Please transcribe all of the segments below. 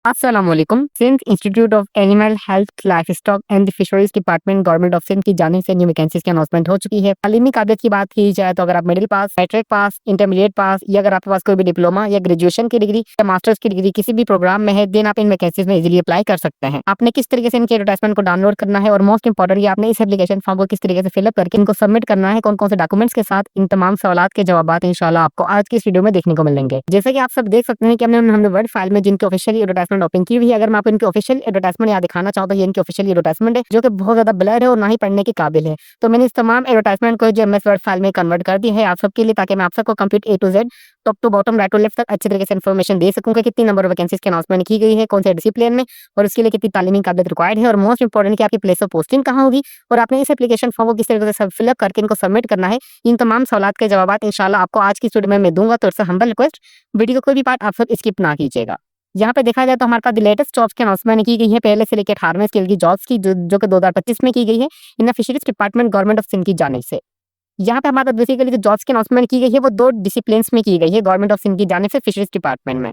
अस्सलामुअलैकुम। Sindh institute of animal health, livestock and the fisheries department government of Sindh की जानिब से न्यू वैकेंसीज की अनाउंसमेंट हो चुकी है। तालीमी काबिलियत की बात की जाए तो अगर आप middle pass, matric pass, intermediate pass या अगर आपके पास कोई भी डिप्लोमा या ग्रेजुएशन की डिग्री या मास्टर्स की डिग्री किसी भी प्रोग्राम में है, देन आप इन वैकेंसीज में इजीली अप्लाई कर सकते हैं। आपने किस तरीके से इनके एडवर्टाइजमेंट को डाउनलोड करना है और मोस्ट इंपॉर्टेंट आपने इस एप्लीकेशन फॉर्म को किस तरीके से फिलअप करके इनको सबमिट करना है, कौन कौन से डॉक्यूमेंट्स के साथ, इन तमाम सवालात के जवाब इंशाल्लाह आपको आज की इस वीडियो में देखने को मिलेंगे। जैसे कि आप सब देख सकते हैं कि हमने वर्ड फाइल में जिनकी ऑफिशियल एडवर्टाइजमेंट ओपन की हुई है। अगर मैं आपको इनकी ऑफिशियल एडवर्टाइजमेंट यहाँ दिखाना चाहूँ तो ये इनकी ऑफिशियल एडवर्टाइजमेंट है, जो कि बहुत ज्यादा ब्लर है और ना ही पढ़ने के काबिल है। तो मैंने इस तमाम एडवर्टाइजमेंट को जो एमएस वर्ड फाइल में कन्वर्ट कर दी है आप सबके लिए, ताकि मैं आप सबको complete A to Z, top to bottom, right to left तक अच्छे तरीके से इन्फॉर्मेशन दे सकूँ कि कितनी नंबर ऑफ वैकेंसीज की अनाउंसमेंट की गई है, कौन से डिसिप्लिन में, और इसके लिए कितनी तालीमी काबिलियत रिक्वायर्ड है, और मोस्ट इंपॉर्टेंट कि आपकी प्लेस ऑफ पोस्टिंग कहाँ होगी और आपने इस एप्लीकेशन फॉर्म को किस तरीके से फिलअप करके इनको सबमिट करना है। इन तमाम सवालों के जवाब इंशाल्लाह आपको आज की वीडियो में मैं दूंगा। तो इट्स हम्बल रिक्वेस्ट, वीडियो को कोई भी पार्ट आप सब स्किप ना कीजिएगा। यहाँ पे देखा जाए तो हमारे पास लेटेस्ट जॉब्स की अनाउंसमेंट की गई है, पहले से लेकर 18वें स्केल की जॉब्स की, जो कि 2025 में की गई है in fisheries department government of Sindh की जानिब से। यहाँ पे हमारे बेसिकली जो जॉब्स की अनाउंसमेंट की गई है वो दो डिसिप्लिन्स में की गई है गवर्नमेंट ऑफ सिंध की जानिब से फिशरीज डिपार्टमेंट में।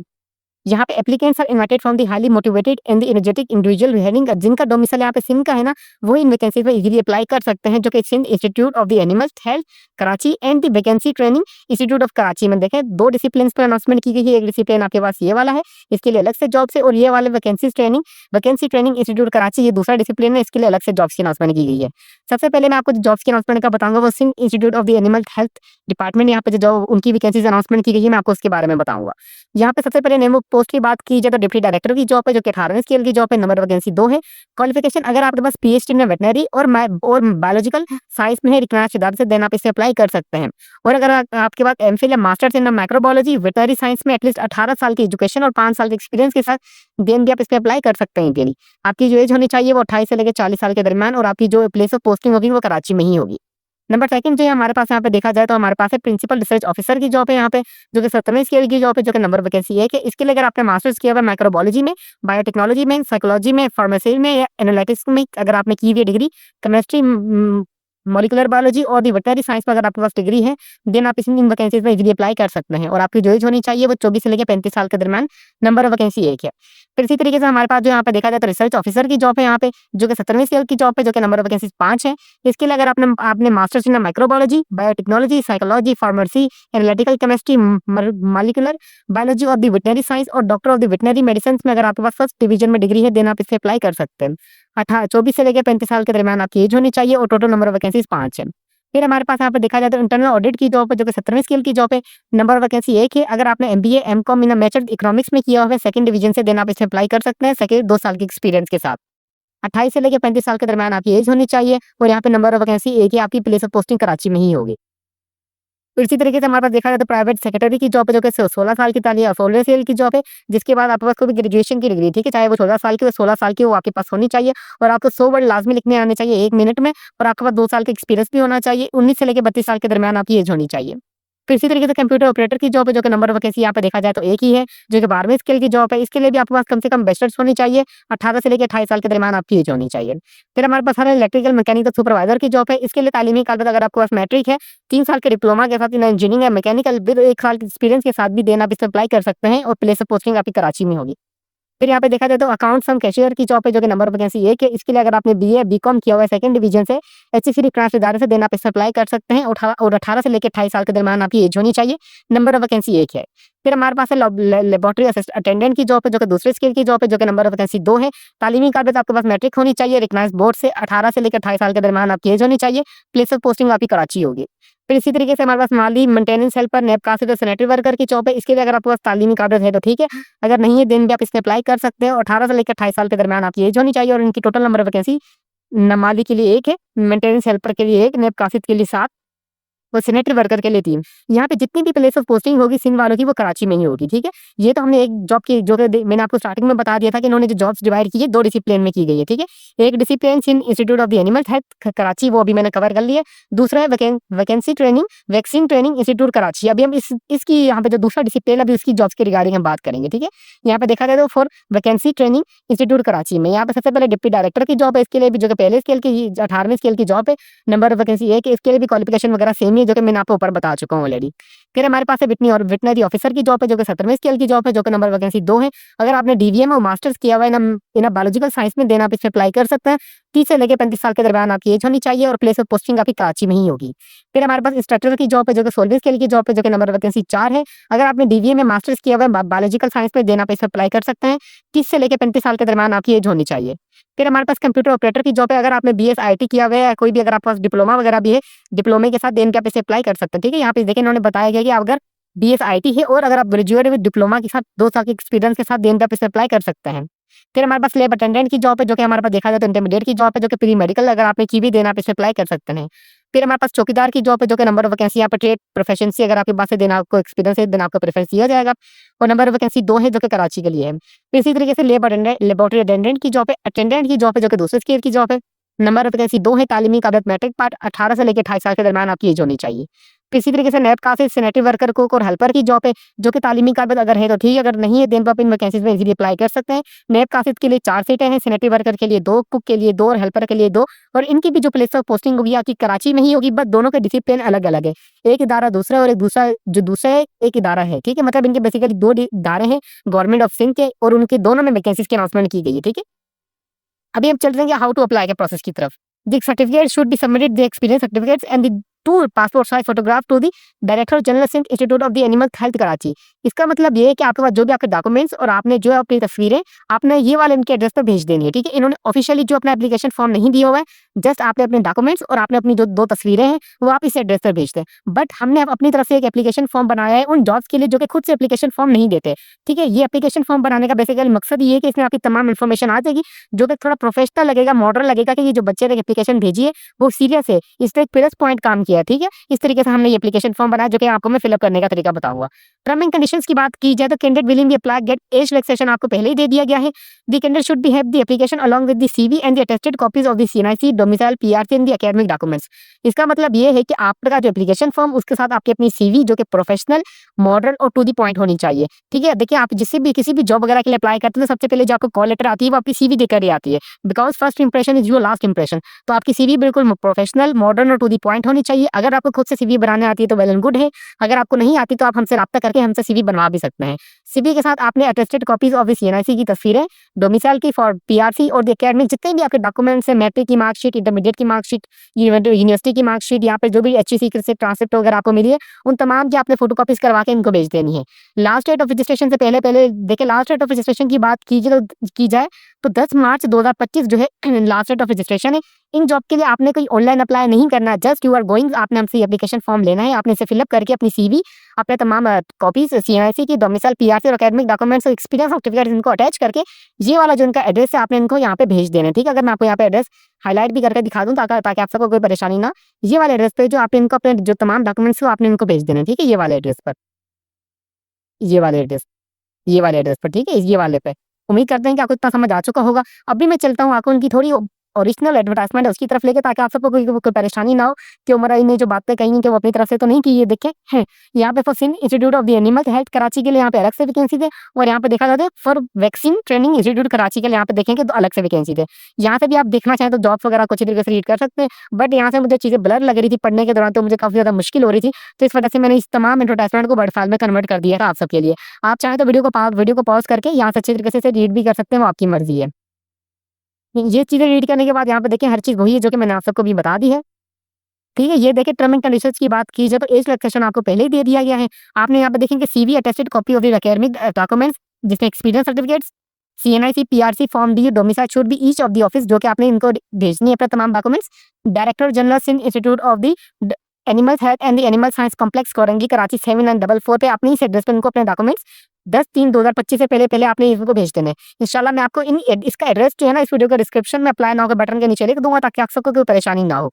यहाँ पे applicants are invited from the highly motivated and the energetic individual having, जिनका डोमिसाइल यहाँ पे सिंध का है ना, वो इन वैकेंसीज में इजीली अप्लाई कर सकते हैं, जो कि Sindh institute of the animal health Karachi and the vacancy training institute of Karachi में। देखें, दो डिसिप्लिन पर अनाउंसमेंट की गई है। एक डिसिप्लिन आपके पास ये वाला है, इसके लिए अलग से जॉब से, और ये वाले वैकेंसी ट्रेनिंग इंस्टीट्यूट कराची, ये दूसरा डिसिप्लिन है, इसके लिए अलग से जॉब्स की अनाउंसमेंट की गई है। सबसे पहले मैं आपको जॉब्स की अनाउंसमेंट का बताऊंगा, वो Sindh institute of the animal health department, यहाँ पे जो उनकी वैकेंसीज अनाउंसमेंट की गई है मैं आपको उसके बारे में बताऊंगा। यहाँ पे सबसे पहले नेम ऑफ पोस्ट की बात की जाए तो डिप्टी डायरेक्टर की जॉब है, जो कि 18वें स्केल की जॉब है। नंबर वैकेंसी 2 है। क्वालिफिकेशन अगर आपके पास पीएचडी में वेटनरी और बायोलॉजिकल साइंस में है रिकग्नाइज्ड इदारे से, देन आप इसे अप्लाई कर सकते हैं। और अगर आपके पास एमफिल या masters in microbiology veterinary science में एटलीस्ट 18 साल की एजुकेशन और 5 साल के एक्सपीरियंस के साथ, देन भी आप इस पे अप्लाई कर सकते हैं। इनके लिए आपकी जो एज होनी चाहिए वो 28 से लेकर 40 साल के दरमियान, और आपकी जो प्लेस ऑफ पोस्टिंग होगी वो कराची में ही होगी। नंबर सेकंड जो है हमारे पास यहाँ पे देखा जाए तो हमारे पास है प्रिंसिपल रिसर्च ऑफिसर की जॉब है यहाँ पे, जो कि 17वें स्केल की जॉब है, जो कि नंबर वैकेंसी है कि इसके लिए अगर आपने मास्टर्स किया हुआ माइक्रोबायोलॉजी में, बायोटेक्नोलॉजी में, साइकोलॉजी में, फार्मेसी में या एनालिटिक्स में अगर आपने की हुई डिग्री, केमिस्ट्री, मॉलिक्यूलर बायोलॉजी और दी वेटनरी साइंस में अगर आपके पास डिग्री है, देन आप इन वैकेंसीज में इजीली अप्लाई कर सकते हैं। और आपकी जो एज होनी चाहिए वो 24 से लेकर 35 साल के दरमियान, नंबर वैकेंसी एक है। फिर इसी तरीके से हमारे पास जो यहाँ पे देखा जाए तो रिसर्च ऑफिसर की जॉब है यहाँ पे, जो कि 17वें स्केल की जॉब है, जो कि नंबर वैकेंसी 5 है। इसके लिए अगर आपने masters in microbiology, biotechnology, psychology, pharmacy, analytical chemistry, molecular biology और दी वेटनरी साइंस और doctor of the veterinary medicine में अगर आपके पास फर्स्ट डिवीजन में डिग्री है, देन आप इसे अप्लाई कर सकते हैं। 24 से लेकर 35 साल के दरमियान आपकी एज होनी चाहिए, और टोटल नंबर वैकेंसीज 5 है। फिर हमारे पास यहाँ पे देखा जाए तो इंटरनल ऑडिट की जॉब है, जो कि 17वें स्केल की जॉब है। नंबर वैकेंसी एक है। अगर आपने एमबीए एमकॉम इन मैथड इकोनॉमिक्स में किया हुआ है सेकंड डिवीजन से, देन आप इसे अप्लाई कर सकते हैं सेकंड 2 साल के एक्सपीरियंस के साथ। 28 से लेकर 35 साल के दरमियान आपकी एज होनी चाहिए, और यहाँ पे नंबर वैकेंसी एक ही, आपकी प्लेस ऑफ पोस्टिंग कराची में ही होगी। तो इसी तरीके से हमारे पास देखा जाए तो प्राइवेट सेक्रेटरी की जॉब है, जो कि 16 साल की तालीम 16 साल की जॉब है, जिसके बाद आपके पास कोई भी ग्रेजुएशन की डिग्री, ठीक है, चाहे वो 14 साल की हो 16 साल की, वो आपके पास होनी चाहिए, और आपको 100 वर्ड लाजमी लिखने आने चाहिए 1 मिनट में, और आपके पास 2 साल का एक्सपीरियंस भी होना चाहिए। 19 से लेकर 32 साल के दरमियान आपकी एज होनी चाहिए। फिर इसी तरीके से कंप्यूटर ऑपरेटर की जॉब है, जो कि नंबर वैकेंसी यहाँ पे देखा जाए तो एक ही है, जो कि 12वें स्केल की जॉब है। इसके लिए भी आपके पास कम से कम बैचलर्स होनी चाहिए, 18 से लेकर 28 साल के दरमियान आपकी एज होनी चाहिए। फिर हमारे पास है इलेक्ट्रिकल मैकेनिकल सुपरवाइजर की जॉब है। इसके लिए तालीमी काबिलियत अगर आपके पास मैट्रिक है, 3 साल के डिप्लोमा के साथ इन इंजीनियरिंग या मैकेनिकल विद 1 साल के एक्सपीरियंस के साथ भी देना आप इसमें अप्लाई कर सकते हैं, और प्लेस ऑफ पोस्टिंग आपकी कराची में होगी। फिर यहाँ पे देखा जाए तो अकाउंट्स हम कैशियर की जॉब है, जो कि नंबर वैकेंसी एक है। इसके लिए अगर आपने बीए बीकॉम किया हुआ है सेकंड डिवीजन से, एचएससी रिकग्नाइज्ड इदारे से, देना आप इसमें अप्लाई कर सकते हैं, और 18 से लेकर 28 साल के दरमियान आपकी एज होनी चाहिए। नंबर वैकेंसी एक है। फिर हमारे पास है लेबोरेटरी अटेंडेंट की जॉब है, जो कि दूसरे स्केल की जॉब है, जो कि नंबर वैकेंसी 2 है। तालीमी काबिलियत आपके पास मैट्रिक होनी चाहिए रिकग्नाइज्ड बोर्ड से, 18 से लेकर 28 साल के दरमियान आपकी एज होनी चाहिए। प्लेस ऑफ पोस्टिंग आपकी कराची होगी। फिर इसी तरीके से हमारे पास माली मेंटेनेंस हेल्पर नैब कासिर सैनिटरी वर्कर की जॉब है। इसके लिए अगर आपके पास तालीमी काबिलियत है तो ठीक है, अगर नहीं है देन भी आप इसमें अप्लाई कर सकते हैं, और 18 से लेकर 28 साल के दरमियान आपकी एज होनी चाहिए। और इनकी टोटल नंबर वैकेंसी माली के लिए एक है, मेंटेनेंस हेल्पर के लिए एक, नैब कासिर के लिए 7 और सैनिटरी वर्कर के लिए 3। यहाँ पे जितनी भी प्लेस ऑफ पोस्टिंग होगी सिंध वालों की वो कराची में ही होगी, ठीक है। ये तो हमने एक जॉब की, जो कि मैंने आपको स्टार्टिंग में बता दिया था कि इन्होंने जो जॉब्स डिवाइड की है 2 डिसिप्लिन में की गई है, ठीक है। एक discipline Sindh institute of the animal health Karachi, वो अभी मैंने कवर कर लिया है। दूसरा है vacancy training vaccine training institute Karachi. अभी हम इसकी यहाँ पे जो दूसरा डिसिप्लिन अभी उसकी जॉब्स के रिगार्डिंग हम बात करेंगे, ठीक है। यहाँ पे देखा जाए तो for vacancy training institute Karachi में यहाँ पे सबसे पहले डिप्टी डायरेक्टर की जॉब है। इसके लिए भी जो कि पहले स्केल की 18वें स्केल की जॉब है, नंबर वैकेंसी एक है। इसके लिए भी क्वालिफिकेशन वगैरह सेम ही, जो कि मैंने आपको ऊपर बता चुका हूँ ऑलरेडी। फिर हमारे पास है विटनी और विटनरी ऑफिसर की जॉब है जो कि 17वें स्केल की जॉब है, जो कि नंबर वैकेंसी 2 है। अगर आपने डीवीएम और मास्टर्स किया हुआ है इन बायोलॉजिकल साइंस में, देन आप इसमें अप्लाई कर सकते हैं। 30 से लेकर 35 साल के दरमियान आपकी एज होनी चाहिए और प्लेस ऑफ पोस्टिंग आपकी कराची में ही होगी। फिर हमारे पास इंस्ट्रक्टर की जॉब है जो कि 16वें स्केल की जॉब है, जो कि नंबर वैकेंसी 4 है। अगर आपने डीवीएम में मास्टर्स किया हुआ है बायोलॉजिकल साइंस में, देन आप इसमें अप्लाई कर सकते हैं। 30 से लेकर 35 साल के दरमियान आपकी एज होनी चाहिए। फिर हमारे पास कंप्यूटर ऑपरेटर की जॉब है। अगर आपने बीएस आईटी किया हुआ है, कोई भी अगर आपके पास डिप्लोमा वगैरह भी है, डिप्लोमे के साथ देन के आप इसे अप्लाई कर सकते हैं। ठीक है, यहाँ पे देखिए इन्होंने बताया गया कि अगर बीएस आईटी है और अगर आप ग्रेजुएट विद डिप्लोमा के साथ 2 साल के एक्सपीरियंस के साथ देन पे आप इसे अप्लाई कर सकते हैं। फिर हमारे पास लैब अटेंडेंट की जॉब है, जो कि हमारे पास देखा जाए तो इंटरमीडिएट की जॉब है, जो कि प्री मेडिकल अगर आपने की भी देन आप इसे अप्लाई कर सकते हैं। फिर हमारे पास चौकीदार की जॉब है, जो कि नंबर ऑफ वैकेंसी यहाँ पर ट्रेड प्रोफेशनसी अगर आपके पास से देना आपको एक्सपीरियंस है देन आपको प्रेफरेंस दिया जाएगा। और नंबर ऑफ वैकेंसी 2 है, जो कि कराची के लिए है। फिर इसी तरीके से लेबोरेटरी अटेंडेंट की जॉब है, जो कि दूसरे स्केल की जॉब है। नंबर ऑफ वैकेंसी 2 है। तालीमी काबिलियत मैट्रिक पार्ट 18 से लेकर 28 साल के दरमियान आपकी एज होनी चाहिए। फिर इसी तरीके से नैब का से सैनिटरी वर्कर, कुक और हेल्पर की जॉब है, जो कि तालीमी काबिलियत अगर है तो ठीक है, अगर नहीं है देन तो आप इन वैकेंसीज में इजीली अप्लाई कर सकते हैं। नैब कासिद के लिए 4 सीटें हैं, सैनिटरी वर्कर के लिए 2, कुक के लिए 2 और हेल्पर के लिए 2। और इनकी भी जो प्लेस ऑफ पोस्टिंग होगी आपकी कराची में ही होगी, बट दोनों के डिसिप्लिन अलग-अलग है। एक इदारा दूसरा और दूसरा है एक इदारा है। ठीक है, मतलब इनके बेसिकली 2 इदारे हैं गवर्नमेंट ऑफ सिंध के और उनके दोनों में वैकेंसीज की अनाउंसमेंट की गई है। ठीक है, अभी हम चल रहे हैं हाउ टू अप्लाई के प्रोसेस की तरफ। The certificate should be submitted, the experience certificates and the 2 passport size photograph to the director general Sindh institute of the animal health Karachi. इसका मतलब ये है कि आपके पास जो भी आपके डॉक्यूमेंट्स और आपने जो अपनी तस्वीरें आपने ये वाले इनके एड्रेस पर भेज देनी है। ठीक है, इन्होंने ऑफिशियली जो अपना एप्लीकेशन फॉर्म नहीं दिया हुआ है, जस्ट आपने अपने डॉक्यूमेंट्स और आपने अपनी जो 2 तस्वीरें हैं वो आप इस एड्रेस पर भेज दें। बट हमने अपनी तरफ से एक एप्लीकेशन फॉर्म बनाया है उन जॉब्स के लिए जो कि खुद से एप्लीकेशन फॉर्म नहीं देते। ठीक है, ये एप्लीकेशन फॉर्म बनाने का बेसिकली मकसद ये है कि इसमें आपकी तमाम इन्फॉर्मेशन आ जाएगी, जो कि थोड़ा प्रोफेशनल लगेगा, मॉडर्न लगेगा कि ये जो बच्चे ने एप्लीकेशन भेजी है वो सीरियस है, इस पर एक प्लस पॉइंट काम किया है। ठीक है, इस तरीके से हमने ये एप्लीकेशन फॉर्म बनाया जो कि आपको मैं फिलअप करने का तरीका बताऊंगा। टर्म एंड कंडीशंस की बात की जाए तो candidate willing be apply get age relaxation आपको पहले ही दे दिया गया है। The candidate should be have the application along with the CV and the attested copies of the CNIC domicile PRC and the academic documents. इसका मतलब ये है कि आपका जो एप्लीकेशन फॉर्म उसके साथ आपकी अपनी सीवी जो कि प्रोफेशनल, मॉडर्न और टू द पॉइंट होनी चाहिए। ठीक है, देखिए आप जिससे भी किसी भी जॉब वगैरह के लिए अप्लाई करते हैं तो सबसे पहले जो आपको कॉल लेटर आती है वो आपकी सीवी देकर ही आती है, because first impression is your last impression. तो आपकी सीवी बिल्कुल प्रोफेशनल, मॉडर्न और टू द पॉइंट होनी चाहिए। अगर आपको खुद से सीवी बनाने आती है तो वेल एंड गुड है, अगर आपको नहीं आती तो आप हमसे राब्ता करके हमसे सीवी बनवा भी सकते हैं। सीवी के साथ आपने अटेस्टेड कॉपीज ऑफ सीएनआईसी की तस्वीरें, डोमिसाइल की फॉर पीआरसी और द एकेडमिक जितने भी आपके डॉक्यूमेंट्स हैं, मैट्रिक की मार्कशीट, इंटरमीडिएट की मार्कशीट, यूनिवर्सिटी की मार्कशीट, यहाँ पे जो भी एचईसी से ट्रांसक्रिप्ट वगैरह आपको मिली है उन तमाम की आपने फोटोकॉपीज करवा के इनको भेज देनी है। लास्ट डेट ऑफ रजिस्ट्रेशन से पहले पहले देखिए, लास्ट डेट ऑफ रजिस्ट्रेशन की बात की जाए तो 10 मार्च 2025 जो है लास्ट डेट ऑफ रजिस्ट्रेशन है। इन जॉब के लिए आपने कोई ऑनलाइन अप्लाई नहीं करना है, जस्ट यू आर गोइंग, आपने हमसे एप्लीकेशन फॉर्म लेना है, आपने इसे फिलअप करके अपनी सीवी, अपने तमाम कॉपीज सीएनआईसी की, डोमिसाइल पीआरसी और एकेडमिक डॉक्यूमेंट्स और एक्सपीरियंस सर्टिफिकेट इनको अटैच करके ये वाला जो इनका एड्रेस है आपने इनको यहाँ पे भेज देना है। ठीक है, अगर मैं आपको यहाँ पे एड्रेस हाईलाइट भी करके दिखा दूँ ताकि आप सबको कोई परेशानी ना, ये वाले एड्रेस पे जो आपने इनको अपने जो तमाम डॉक्यूमेंट्स हो आपने इनको भेज देना है। ठीक है, ये वाले एड्रेस पर, ये वाले एड्रेस ये वाले एड्रेस पर। ठीक है, ये वाले पे। उम्मीद करते हैं कि आपको इतना समझ आ चुका होगा। अभी मैं चलता हूँ आपको उनकी थोड़ी ओरिजिनल एडवर्टाइजमेंट है उसकी तरफ लेके, ताकि आप सबको कोई परेशानी ना हो कि उमर ने जो बातें कही हैं कि वो अपनी तरफ से तो नहीं की। ये देखें हैं यहाँ पे for Sindh institute of the animal health Karachi के लिए यहाँ पे अलग से वैकेंसी थे, और यहाँ पे देखा जाता है for vaccine training institute Karachi के लिए यहाँ पे देखेंगे तो अलग से वैकेंसी थे। यहाँ से भी आप देखना चाहें तो जॉब्स वगैरह कुछ तरीके से रीड कर सकते हैं, बट यहाँ से मुझे चीज़ें ब्लर लग रही थी पढ़ने के दौरान, तो मुझे काफ़ी ज़्यादा मुश्किल हो रही थी, तो इस वजह से मैंने इस तमाम एडवर्टाइजमेंट को वर्ड फाइल में कन्वर्ट कर दिया था आप सबके लिए। आप चाहें तो वीडियो को पॉज करके यहाँ से अच्छे तरीके से रीड भी कर सकते हैं, वो आपकी मर्जी है। ये चीज़ें रीड करने के बाद यहाँ पे देखें हर चीज़ वही है जो कि मैंने आप सबको भी बता दी है। ठीक है, ये देखिए टर्म एंड कंडीशंस की बात की जाए तो एज रिलैक्सेशन आपको पहले ही दे दिया गया है। आपने यहाँ पे देखेंगे CV attested copy of the academic documents जिसमें experience certificates, CNIC, PRC form the, domicile should be each of the office जो कि आपने इनको भेजनी है अपने तमाम documents. Director general Sindh institute of the animal health and the animal science complex Korangi Karachi 7944 पे अपनी इस एड्रेस पर इनको अपने डॉक्यूमेंट्स 10/3/2025 से पहले पहले आपने इनको भेज देने। इंशाल्लाह मैं आपको इसका एड्रेस जो है ना इस वीडियो का डिस्क्रिप्शन में अप्लाई नाउ के बटन के नीचे लिख दूंगा ताकि आप सबको कोई परेशानी ना हो।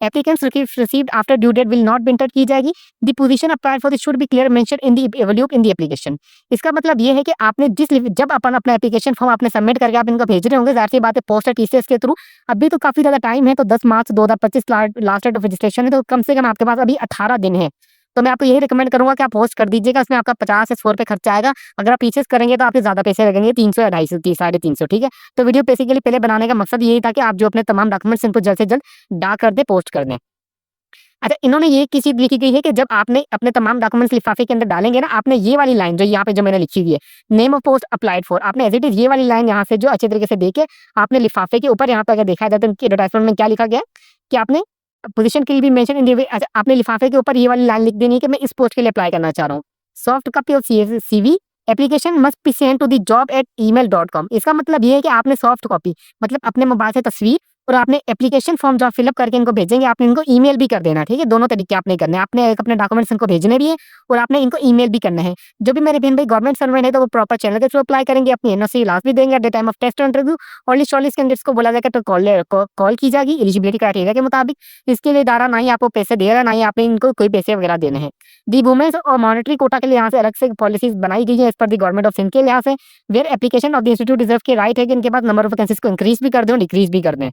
Applicants received after due date will not be enter की जाएगी। The position applied for this should be clear mention in the evaluate in the application. इसका मतलब ये है कि आपने जब अपन अपना एप्लीकेशन फॉर्म आपने सबमिट करके आप इनको भेज रहे होंगे, ज़ाहिर सी बात है पोस्ट और टीसीएस के थ्रू, अभी तो काफ़ी ज़्यादा टाइम है, तो 10 मार्च 2025 लास्ट डेट ऑफ रजिस्ट्रेशन है, तो कम से कम आपके पास अभी 18 दिन है। तो मैं आपको यही रिकमेंड करूंगा कि आप पोस्ट कर दीजिएगा, इसमें आपका 50 से 100 रुपये खर्चा आएगा। अगर आप पीछे करेंगे तो आपके ज़्यादा पैसे लगेंगे, 300 या 250 350। ठीक है, तो वीडियो बेसिकली पहले बनाने का मकसद यही था कि आप जो अपने तमाम डॉक्यूमेंट्स इनको जल्द से जल्द डाक कर दे, पोस्ट कर दें। अच्छा, इन्होंने ये किस चीज़ लिखी गई है कि जब आपने अपने तमाम डॉक्यूमेंट्स लिफाफे के अंदर डालेंगे ना, आपने ये वाली लाइन जो यहाँ पे जो मैंने लिखी हुई है, name of post applied for, आपने एज़ इट इज़ ये वाली लाइन यहाँ से जो अच्छे तरीके से देख के आपने लिफाफे के ऊपर यहाँ पे अगर देखा जाए तो उनकी एडवर्टाइज़मेंट में क्या लिखा गया है कि आपने पोज़ीशन के लिए भी मेंशन इन द वे, अच्छा आपने लिफाफे के ऊपर ये वाली लाइन लिख देनी है कि मैं इस पोस्ट के लिए अप्लाई करना चाह रहा हूँ। Soft copy of CV application must be sent to the job@email.com। इसका मतलब ये है कि आपने सॉफ्ट कॉपी मतलब अपने मोबाइल से तस्वीर और आपने एप्लीकेशन फॉर्म जो आप फिलअप करके इनको भेजेंगे, आपने इनको ईमेल भी कर देना है, ठीक है? दोनों तरीके आपने करने हैं। आपने एक अपने डॉक्यूमेंट्स इनको भेजने भी है और आपने इनको ईमेल भी करना है। जो भी मेरे बहन भाई गवर्नमेंट सर्वेंट है तो वो प्रॉपर चैनल के थ्रू अप्लाई करेंगे, अपनी एनओसी लास्ट भी देंगे at the time of test और इंटरव्यू। ओनली शॉर्टलिस्ट कैंडिडेट्स को बोला जाएगा तो कॉल की जाएगी एलिजिबिलिटी क्राइटेरिया के मुताबिक। इसके लिए इदारा ना ही आपको पैसे दे रहा है, ना ही आपने इनको कोई पैसे वगैरह देने हैं। दी वुमेन्स और मॉनेटरी कोटा के लिए यहाँ से अलग से पॉलिसीज बनाई गई है as per the government of Sindh के लिहाज से। Where application of the institute reserve के राइट है कि इनके पास नंबर ऑफ वैकेंसीज को इंक्रीज भी कर दें और डिक्रीज भी कर दें।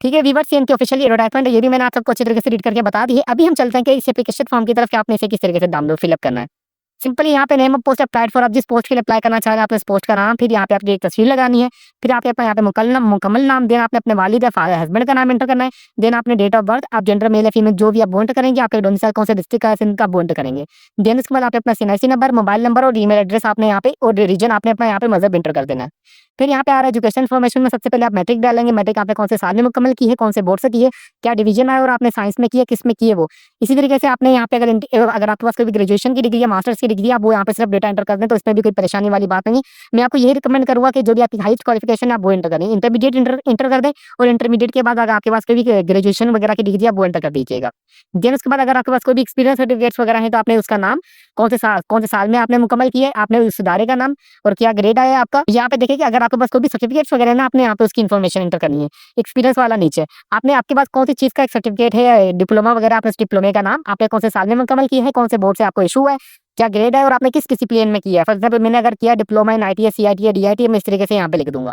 ठीक है व्यूअर्स, ये इनकी ऑफिशियल एडवर्टाइजमेंट है, ये भी मैंने आप सबको अच्छे तरीके से रीड करके बता दी है। अभी हम चलते हैं कि इस एप्लीकेशन फॉर्म की तरफ कि आपने इसे किस तरीके से डाउनलोड फिलअप करना है। सिंपली यहाँ पे name of post applied for, आप जिस पोस्ट के लिए अप्लाई करना चाह रहे हैं आपने इस पोस्ट का नाम, फिर यहाँ पे आपकी एक तस्वीर लगानी है, फिर आपके अपना यहाँ पे मुकम्मल नाम देना, आपने अपने वालिद या हस्बैंड का नाम एंटर करना है, देन आपने डेट ऑफ बर्थ, आप जेंडर मेल या फीमेल जो भी आप वो एंटर करेंगे, आपके डोमिसाइल कौन से डिस्ट्रिक्ट का है सिंध का वो एंटर करेंगे। देन उसके बाद आपने अपना सीएनआईसी नंबर, मोबाइल नंबर और ईमेल एड्रेस आपने यहाँ पे और रीजन आपने अपना यहाँ पे मजहब एंटर कर देना है। फिर यहाँ पे आ रहा है एजुकेशन इन्फॉर्मेशन में सबसे पहले आप मैट्रिक डालेंगे, मैट्रिक आपने कौन से साल में मुकम्मल की है, कौन से बोर्ड से की है, क्या डिवीजन है और आपने साइंस में की है, किस में की है वो। इसी तरीके से आपने यहाँ पे अगर आपके पास कोई भी ग्रेजुएशन की डिग्री या मास्टर्स की डिग्री आप वो यहाँ पे सिर्फ डेटा एंटर कर दें तो इसमें भी कोई परेशानी वाली बात नहीं है। मैं आपको यही रिकमेंड करूँगा कि जो भी आपकी हाईएस्ट क्वालिफिकेशन है आप वो एंटर करें, इंटरमीडिएट एंटर कर दें और इंटरमीडिएट के बाद अगर आपके पास कोई भी ग्रेजुएशन वगैरह की डिग्री आप वो एंटर कर दीजिएगा। देन उसके बाद अगर आपके पास कोई भी एक्सपीरियंस सर्टिफिकेट्स वगैरह है तो आपने उसका नाम, कौन से साल में आपने मुकम्मल किया है, आपने उस इदारे का नाम और क्या ग्रेड आया है आपका। यहाँ पे देखिए कि अगर आपके पास कोई भी सर्टिफिकेट्स वगैरह है ना, आपने यहाँ पे उसकी इन्फॉर्मेशन एंटर करनी है। एक्सपीरियंस वाला नीचे आपने आपके पास कौन सी चीज़ का एक सर्टिफिकेट है या डिप्लोमा वगैरह, आपने उस डिप्लोमे का नाम, आपने कौन से साल में मुकम्मल किया है, कौन से बोर्ड से आपको इशू है, क्या ग्रेड है और आपने किस डिसिप्लिन में किया है। फॉर एग्जाम्पल मैंने अगर किया diploma in ITS, CIT, DIT, मैं इस तरीके से यहाँ पे लिख दूंगा।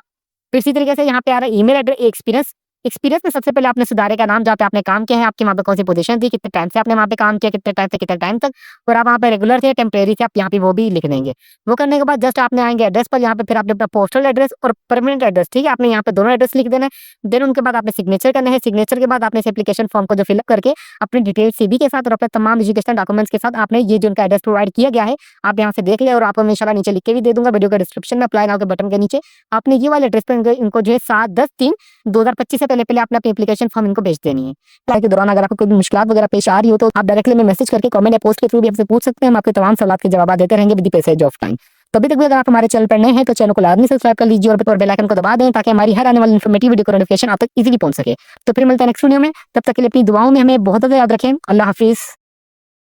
फिर इसी तरीके से यहाँ पे आ रहा है ईमेल एड्रेस, एक्सपीरियंस। एक्सपीरियंस में सबसे पहले आपने उस इदारे का नाम जहाँ पे आपने काम किया है, आपकी वहाँ पे कौन सी पोजीशन थी, कितने टाइम से आपने वहाँ पे काम किया, कितने टाइम से कितने टाइम तक, और आप वहाँ पे रेगुलर थे, टेम्परेरी थे, आप यहाँ पे वो भी लिख देंगे। वो करने के बाद जस्ट आपने आएंगे एड्रेस पर, यहाँ पे फिर आपने अपना पोस्टल एड्रेस और परमानेंट एड्रेस, ठीक है, आपने यहाँ पे दोनों एड्रेस लिख देना है। देन उनके बाद आपने सिग्नेचर करना है। सिग्नेचर के बाद आपने इस एप्लीकेशन फॉर्म को जो फिलअप करके अपनी डिटेल सीवी के साथ और अपने तमाम एजुकेशनल डॉक्यूमेंट्स के साथ आपने ये जो उनका एड्रेस प्रोवाइड किया गया है आप यहाँ से देख ले, और आपको मैं इंशाल्लाह नीचे लिख के भी दे दूंगा वीडियो के डिस्क्रिप्शन में, अप्लाई नाउ के बटन के नीचे। आपने ये वाले एड्रेस पर इनको जो है 7/10/3/2025 से पहले आपने अपनी एप्लीकेशन फॉर्म इनको भेज देनी है। अप्लाई के दौरान अगर आपको कोई भी मुश्किलात वगैरह पेश आ रही हो तो आप डायरेक्टली में मैसेज करके कमेंट या पोस्ट के थ्रू भी हमसे पूछ सकते हैं। हम आपके तमाम सवालों के जवाब देते रहेंगे with the passage of time. तो अभी तक भी अगर आप हमारे चैनल पर नए हैं तो चैनल को लाजमी सब्सक्राइब कर लीजिए और बेल आइकन को दबा दें ताकि हमारी हर आने वाली इन्फॉर्मेटिव वीडियो का नोटिफिकेशन आप तक इजीली पहुंच सके। तो फिर मिलते हैं नेक्स्ट वीडियो में, तब तक के लिए अपनी दुआओं में हमें बहुत ज़्यादा याद रखें। अल्लाह हाफिज़।